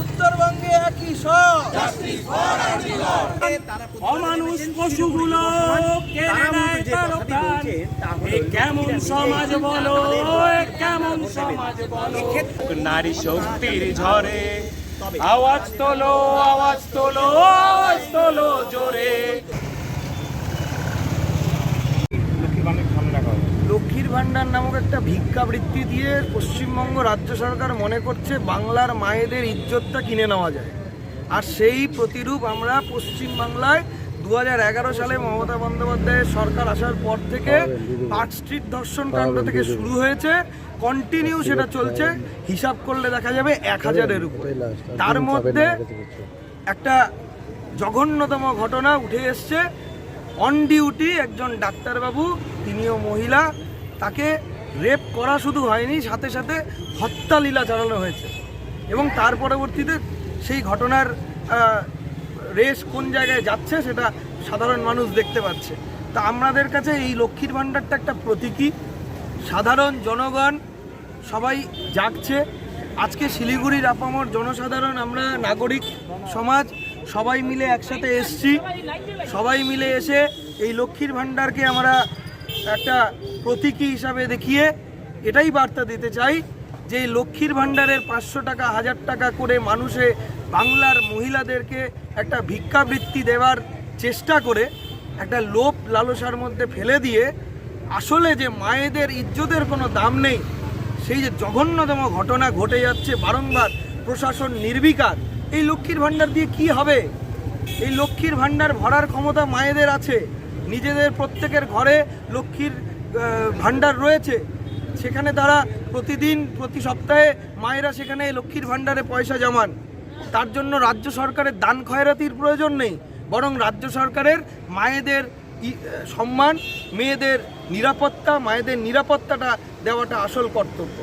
উত্তরবঙ্গে একই সব অমানুষ পশুগুলো কেড়ে নেয় তার প্রাণ। এ কেমন সমাজ বলো, এ কেমন সমাজ বলো। নারী শক্তির ঝরে আওয়াজ তোলো, আওয়াজ তোলো, আওয়াজ তোলো জোরে। লক্ষ্মীর ভাণ্ডার নামক একটা ভিক্ষাবৃত্তি দিয়ে পশ্চিমবঙ্গ রাজ্য সরকার মনে করছে বাংলার মায়েদের ইজ্জতটা কিনে নেওয়া যায়। আর সেই প্রতিরূপ আমরা পশ্চিমবাংলায় 2011 সালে মমতা বন্দ্যোপাধ্যায়ের সরকার আসার পর থেকে পার্ক স্ট্রিট ধর্ষণ কাণ্ড থেকে শুরু হয়েছে, কন্টিনিউ সেটা চলছে। হিসাব করলে দেখা যাবে 1000-এর উপরে। তার মধ্যে একটা জঘন্যতম ঘটনা উঠে এসছে। অন ডিউটি একজন ডাক্তারবাবু, তিনিও মহিলা, তাকে রেপ করা শুধু হয়নি, সাথে সাথে হত্যা লীলা চালানো হয়েছে। এবং তার পরবর্তীতে সেই ঘটনার রেস কোন জায়গায় যাচ্ছে সেটা সাধারণ মানুষ দেখতে পাচ্ছে। তা আমাদের কাছে এই লক্ষ্মীর ভাণ্ডারটা একটা প্রতীকী। সাধারণ জনগণ সবাই জাগছে। আজকে শিলিগুড়ির আপামর জনসাধারণ, আমরা নাগরিক সমাজ সবাই মিলে একসাথে এসছি। সবাই মিলে এসে এই লক্ষ্মীর ভাণ্ডারকে আমরা একটা প্রতীকী হিসাবে দেখিয়ে এটাই বার্তা দিতে চাই যে এই লক্ষ্মীর ভাণ্ডারের 500 টাকা 1000 টাকা করে মানুষে বাংলার মহিলাদেরকে একটা ভিক্ষাবৃত্তি দেওয়ার চেষ্টা করে একটা লোভ লালসার মধ্যে ফেলে দিয়ে আসলে যে মায়েদের ইজ্জতের কোনো দাম নেই, সেই যে জঘন্যতম ঘটনা ঘটে যাচ্ছে বারংবার, প্রশাসন নির্বিকার। এই লক্ষ্মীর ভাণ্ডার দিয়ে কি হবে? এই লক্ষ্মীর ভাণ্ডার ভরার ক্ষমতা মায়েদের আছে। নিজেদের প্রত্যেকের ঘরে লক্ষ্মীর ভাণ্ডার রয়েছে, সেখানে তারা প্রতিদিন প্রতি সপ্তাহে মায়েরা সেখানে লক্ষ্মীর ভাণ্ডারে পয়সা জমান। তার জন্য রাজ্য সরকারের দান খয়রাতির প্রয়োজন নেই, বরং রাজ্য সরকারের মায়েদের সম্মান, মেয়েদের নিরাপত্তা, মায়েদের নিরাপত্তাটা দেওয়াটা আসল কর্তব্য।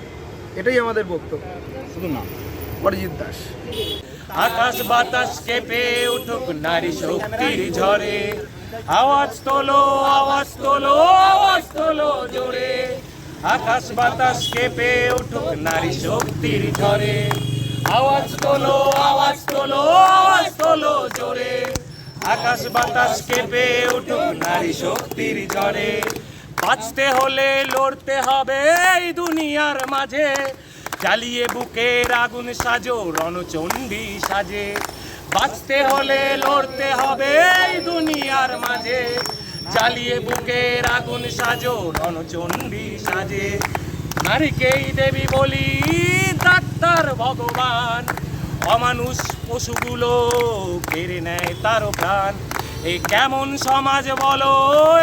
এটাই আমাদের বক্তব্য। শুধু না, অরিজিৎ দাস। আকাশ বাতাস কেঁপে উঠুক নারী শক্তির ঝরে, আওয়াজ তোলো, আওয়াজ তোলো, আওয়াজ তোলো জোরে। আকাশ বাতাস কেঁপে উঠুক নারী শক্তির ঝরে, আওয়াজ তোলো, আওয়াজ তোলো, আওয়াজ তোলো জোরে। আকাশ বাতাস কেঁপে উঠুক নারী শক্তির ঝরে। বাঁচতে হলে লড়তে হবে এই দুনিয়ার মাঝে, জ্বালিয়ে বুকের আগুন সাজো রণচণ্ডী সাজে। বাঁচতে হলে লড়তে হবে এই দুনিয়ার মাঝে, জ্বালিয়ে বুকের আগুন সাজো রণচণ্ডী সাজে। নারীকেই দেবী বলি ডাক্তার ভগবান, অমানুষ পশুগুলো কেড়ে নেয় তার প্রাণ। এ কেমন সমাজ বলো,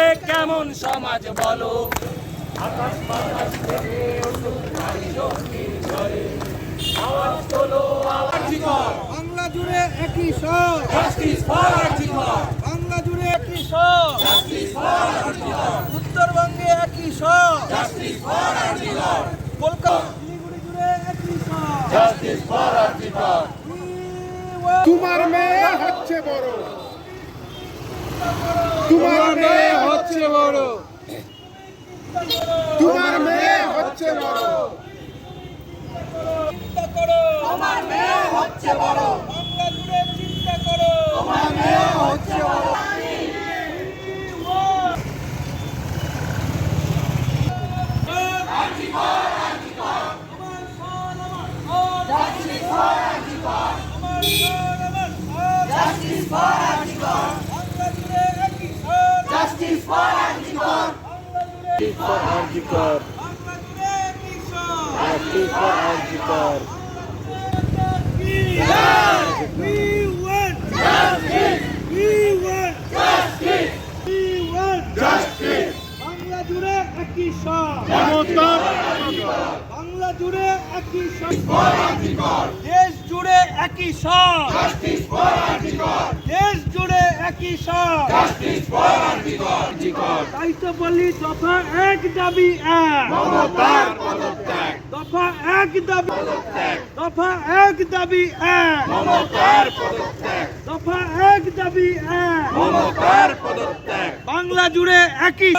এ কেমন সমাজ বলো। আকাশ বাতাস কেঁপে উঠুক নারী শক্তির ঝরে, আওয়াজ তোলো, আওয়াজ কর। বাংলা জুড়ে একই স্বর, জাস্টিস ফর আরজিকর। বাংলা জুড়ে একই স্বর, জাস্টিস ফর আরজিকর। উত্তরবঙ্গে একই স্বর, জাস্টিস ফর আরজিকর। কলকাতা শিলিগুড়ি জুড়ে একই স্বর। Justice for RG Kar. তোমার মেয়ে হচ্ছে বড়, তোমার মেয়ে হচ্ছে বড়, তোমার মেয়ে হচ্ছে বড়, চিন্তা করো, তোমার মেয়ে হচ্ছে বড়, বাংলা জুড়ে চিন্তা করো, তোমার মেয়ে হচ্ছে বড়। জাস্টিস ফর আরজিকর, বাংলা জুড়ে একই স্বর, জাস্টিস ফর আরজিকর। বাংলা জুড়ে আরজিকর, বাংলা জুড়ে একই স্বর। Justice for RG Kar. We want justice. We want justice. We want justice. Bangla জুড়ে একই স্বর, বাংলা জুড়ে একই স্বর, দেশ জুড়ে একই স্বর, দেশ জুড়ে একই স্বর। তাই তো বলি দফা এক দাবি এক, দফা এক দাবি, দফা এক দাবি এক, দফা এক দাবি এক, বাংলা জুড়ে একই।